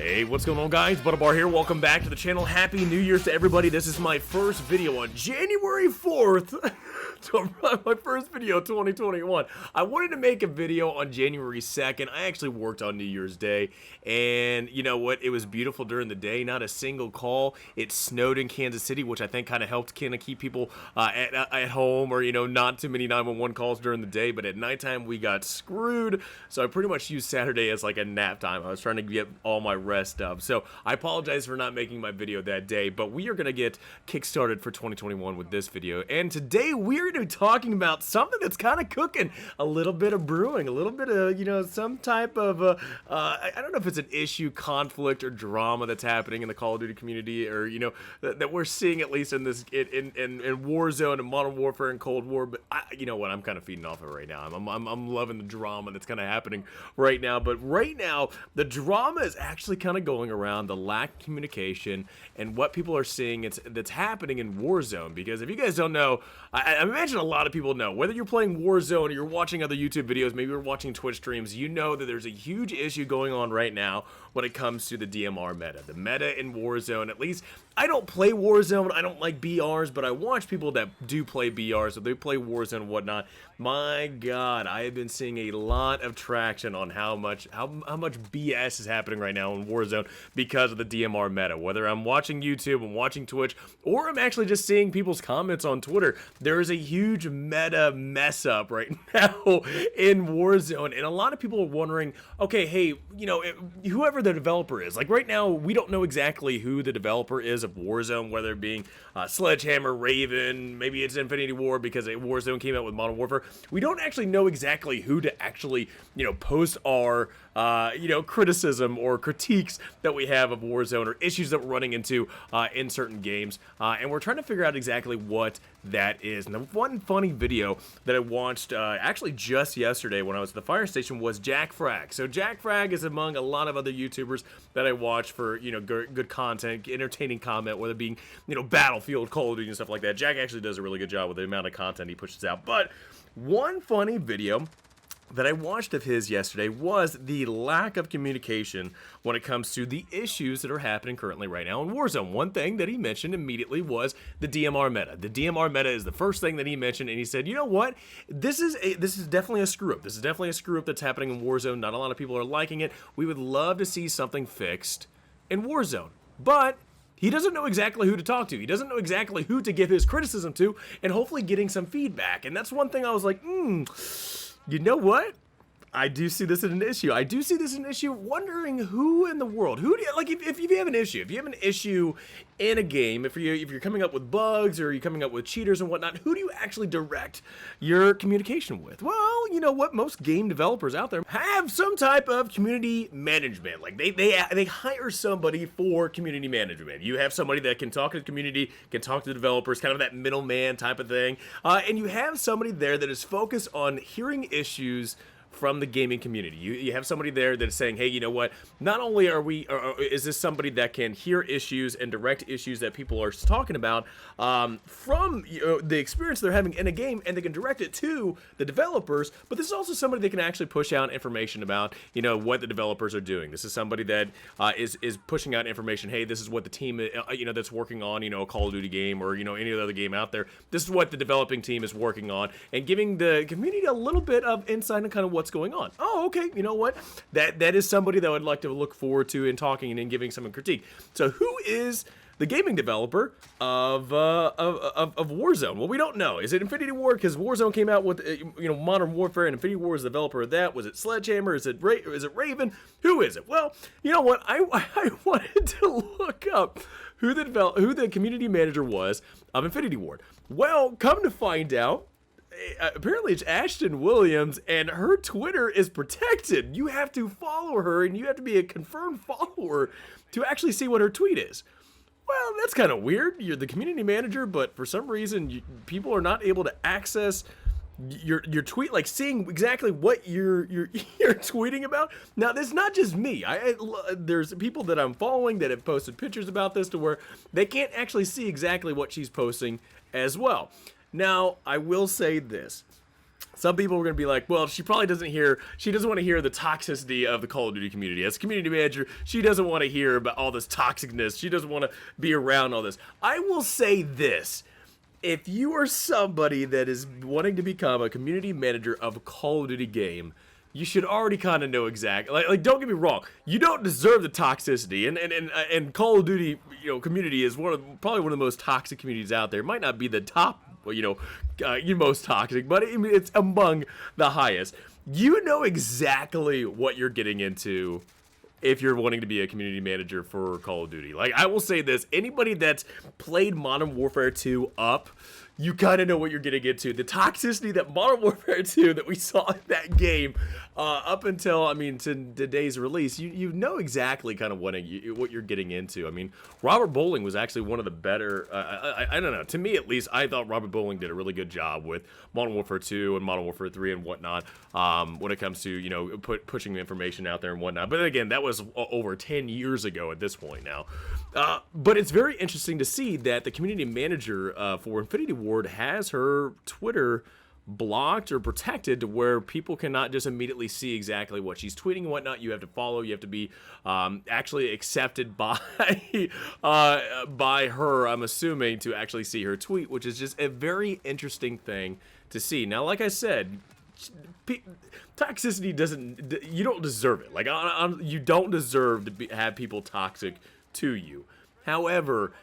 Hey, what's going on, guys? Butterbar here. Welcome back to the channel. Happy New Year's to everybody. This is my first video on January 4th. My first video 2021. I wanted to make a video on January 2nd. I actually worked on New Year's Day, and you know what? It was beautiful during the day. Not a single call. It snowed in Kansas City, which I think kind of helped keep people at home, or not too many 911 calls during the day. But at nighttime, we got screwed. So I pretty much used Saturday as like a nap time. I was trying to get all my rest up. So I apologize for not making my video that day, but we are going to get kickstarted for 2021 with this video. And today we're going to be talking about something that's kind of cooking, a little bit of brewing, a little bit of, some type of, I don't know if it's an issue, conflict, or drama that's happening in the Call of Duty community, or, that we're seeing at least in this, in Warzone and Modern Warfare and Cold War. But you know what, I'm kind of feeding off of it right now. I'm loving the drama that's kind of happening right now. But right now, the drama is actually kind of going around the lack of communication and what people are seeing that's happening in Warzone. Because if you guys don't know, I imagine a lot of people know, whether you're playing Warzone or you're watching other YouTube videos, maybe you're watching Twitch streams, you know that there's a huge issue going on right now when it comes to the DMR meta. The meta in Warzone, at least, I don't play Warzone, I don't like BRs, but I watch people that do play BRs, so they play Warzone and whatnot. My God, I have been seeing a lot of traction on how much BS is happening right now in Warzone because of the DMR meta. Whether I'm watching YouTube, I'm watching Twitch, or I'm actually just seeing people's comments on Twitter, there is a huge meta mess up right now in Warzone, and a lot of people are wondering, okay, hey, whoever the developer is, like right now, we don't know exactly who the developer is of Warzone, whether it being Sledgehammer, Raven, maybe it's Infinity Ward because Warzone came out with Modern Warfare. We don't actually know exactly who to actually, post our, criticism or critiques that we have of Warzone or issues that we're running into in certain games, and we're trying to figure out exactly what that is. And the one funny video that I watched actually just yesterday when I was at the fire station was Jack Frag. So Jack Frag is among a lot of other YouTubers that I watch for, good content, entertaining comment, whether it being, Battlefield, Call of Duty, and stuff like that. Jack actually does a really good job with the amount of content he pushes out. But one funny video that I watched of his yesterday was the lack of communication when it comes to the issues that are happening currently right now in Warzone. One thing that he mentioned immediately was the DMR meta. The DMR meta is the first thing that he mentioned, and he said, you know what? This is definitely a screw up. This is definitely a screw up that's happening in Warzone. Not a lot of people are liking it. We would love to see something fixed in Warzone. But he doesn't know exactly who to talk to. He doesn't know exactly who to give his criticism to, and hopefully getting some feedback. And that's one thing I was like, you know what? I do see this as an issue. I do see this as an issue, wondering who in the world, who do you, like, if you have an issue, in a game, if you're coming up with bugs or you're coming up with cheaters and whatnot, who do you actually direct your communication with? Well, you know what? Most game developers out there have some type of community management. Like they hire somebody for community management. You have somebody that can talk to the community, can talk to the developers, kind of that middleman type of thing. And you have somebody there that is focused on hearing issues from the gaming community. You have somebody there that is saying, hey, you know what, not only is this somebody that can hear issues and direct issues that people are talking about from the experience they're having in a game, and they can direct it to the developers, but this is also somebody that can actually push out information about, what the developers are doing. This is somebody that is pushing out information, hey, this is what the team, that's working on, a Call of Duty game or, any other game out there. This is what the developing team is working on, and giving the community a little bit of insight on kind of what's going on. Oh, okay, you know what? That is somebody that I would like to look forward to in talking and in giving some critique. So who is the gaming developer of Warzone? Well, we don't know. Is it Infinity Ward? Because Warzone came out with Modern Warfare, and Infinity Ward is the developer of that. Was it Sledgehammer? Is it Raven? Who is it? Well, you know what? I wanted to look up who the community manager was of Infinity Ward. Well, come to find out, apparently it's Ashton Williams, and her Twitter is protected. You have to follow her, and you have to be a confirmed follower to actually see what her tweet is. Well, that's kind of weird. You're the community manager, but for some reason, people are not able to access your tweet, like seeing exactly what you're tweeting about. Now, this is not just me. There's people that I'm following that have posted pictures about this to where they can't actually see exactly what she's posting as well. Now, I will say this. some people are going to be like, well, she probably doesn't want to hear the toxicity of the Call of Duty community. As a community manager, she doesn't want to hear about all this toxicness. She doesn't want to be around all this. I will say this. If you are somebody that is wanting to become a community manager of a Call of Duty game, you should already kind of know exactly. Like, don't get me wrong, you don't deserve the toxicity, and Call of Duty, community is probably one of the most toxic communities out there. It might not be the top, most toxic, but it's among the highest. You know exactly what you're getting into if you're wanting to be a community manager for Call of Duty. Like, I will say this, anybody that's played Modern Warfare 2 up, you kind of know what you're getting into. The toxicity that Modern Warfare 2 that we saw in that game up until, to today's release, you know exactly kind of what you're getting into. I mean, Robert Bowling was actually one of the better, I don't know, to me at least, I thought Robert Bowling did a really good job with Modern Warfare 2 and Modern Warfare 3 and whatnot when it comes to, pushing the information out there and whatnot. But again, that was over 10 years ago at this point now. But it's very interesting to see that the community manager for Infinity Ward has her Twitter blocked or protected to where people cannot just immediately see exactly what she's tweeting and whatnot. You have to follow. You have to be actually accepted by by her, I'm assuming, to actually see her tweet, which is just a very interesting thing to see. Now, like I said, toxicity you don't deserve it. Like, you don't deserve to have people toxic to you. However,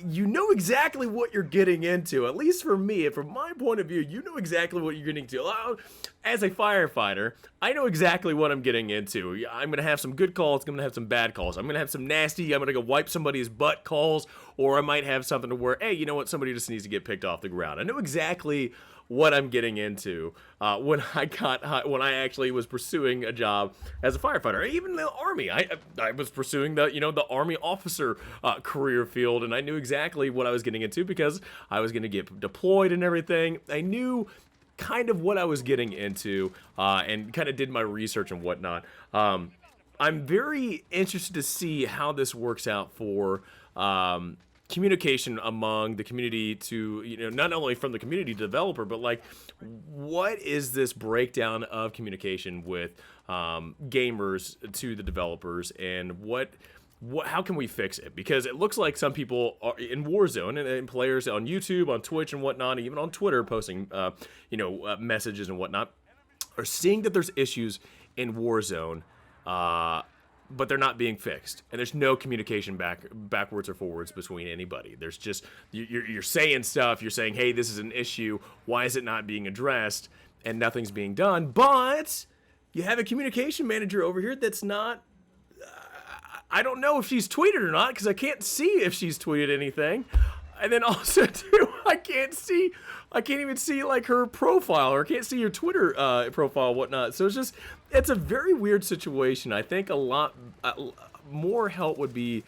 you know exactly what you're getting into. At least for me, and from my point of view, you know exactly what you're getting into. As a firefighter, I know exactly what I'm getting into. I'm going to have some good calls. I'm going to have some bad calls. I'm going to have some nasty, I'm going to go wipe somebody's butt calls, or I might have something to where, hey, you know what, somebody just needs to get picked off the ground. I know exactly what I'm getting into when I actually was pursuing a job as a firefighter. Even the Army, I was pursuing the Army officer career field, and I knew exactly what I was getting into because I was going to get deployed and everything. I knew kind of what I was getting into and kind of did my research and whatnot. I'm very interested to see how this works out for communication among the community to, not only from the community to developer, but like, what is this breakdown of communication with gamers to the developers, and how can we fix it? Because it looks like some people are in Warzone and players on YouTube, on Twitch and whatnot, even on Twitter posting, messages and whatnot, are seeing that there's issues in Warzone, but they're not being fixed, and there's no communication backwards or forwards between anybody. There's just you're saying stuff. You're saying, hey, this is an issue. Why is it not being addressed? And nothing's being done. But you have a communication manager over here that's not. I don't know if she's tweeted or not because I can't see if she's tweeted anything. And then also too, I can't even see like her profile, or I can't see her Twitter profile and whatnot. So it's a very weird situation. I think a lot more help would be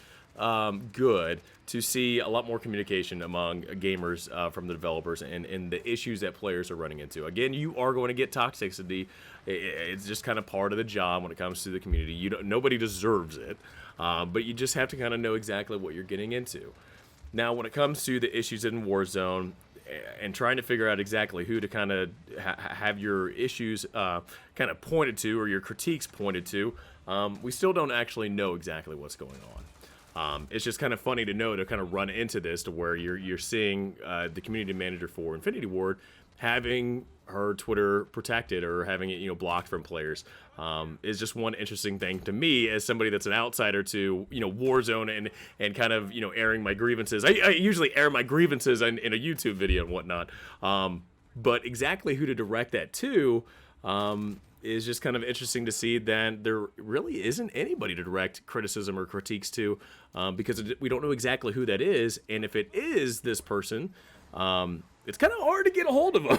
good to see a lot more communication among gamers from the developers and the issues that players are running into. Again, you are going to get toxicity. It's just kind of part of the job when it comes to the community. Nobody deserves it, but you just have to kind of know exactly what you're getting into. Now, when it comes to the issues in Warzone and trying to figure out exactly who to kind of have your issues kind of pointed to, or your critiques pointed to, we still don't actually know exactly what's going on. It's just kind of funny to know, to kind of run into this, to where you're seeing the community manager for Infinity Ward having her Twitter protected or having it blocked from players is just one interesting thing to me as somebody that's an outsider to Warzone and kind of airing my grievances. I usually air my grievances in a YouTube video and whatnot, but exactly who to direct that to is just kind of interesting to see that there really isn't anybody to direct criticism or critiques to, because we don't know exactly who that is, and if it is this person, it's kind of hard to get a hold of them.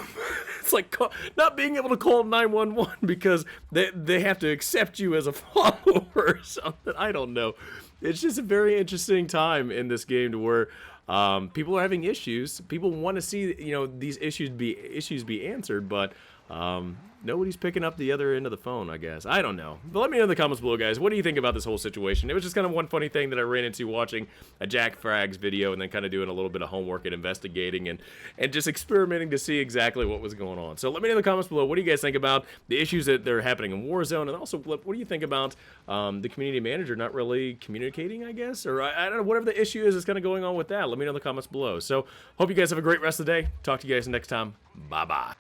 It's like not being able to call 911 because they have to accept you as a follower or something. I don't know. It's just a very interesting time in this game to where People are having issues. People want to see, you know, these issues be answered, but nobody's picking up the other end of the phone, I guess. I don't know. But let me know in the comments below, guys. What do you think about this whole situation? It was just kind of one funny thing that I ran into watching a Jack Frags video and then kind of doing a little bit of homework and investigating and just experimenting to see exactly what was going on. So let me know in the comments below, what do you guys think about the issues that are happening in Warzone? And also, what do you think about the community manager not really communicating, I guess? Or I don't know, whatever the issue is kind of going on with that. Let me know in the comments below. So hope you guys have a great rest of the day. Talk to you guys next time. Bye-bye.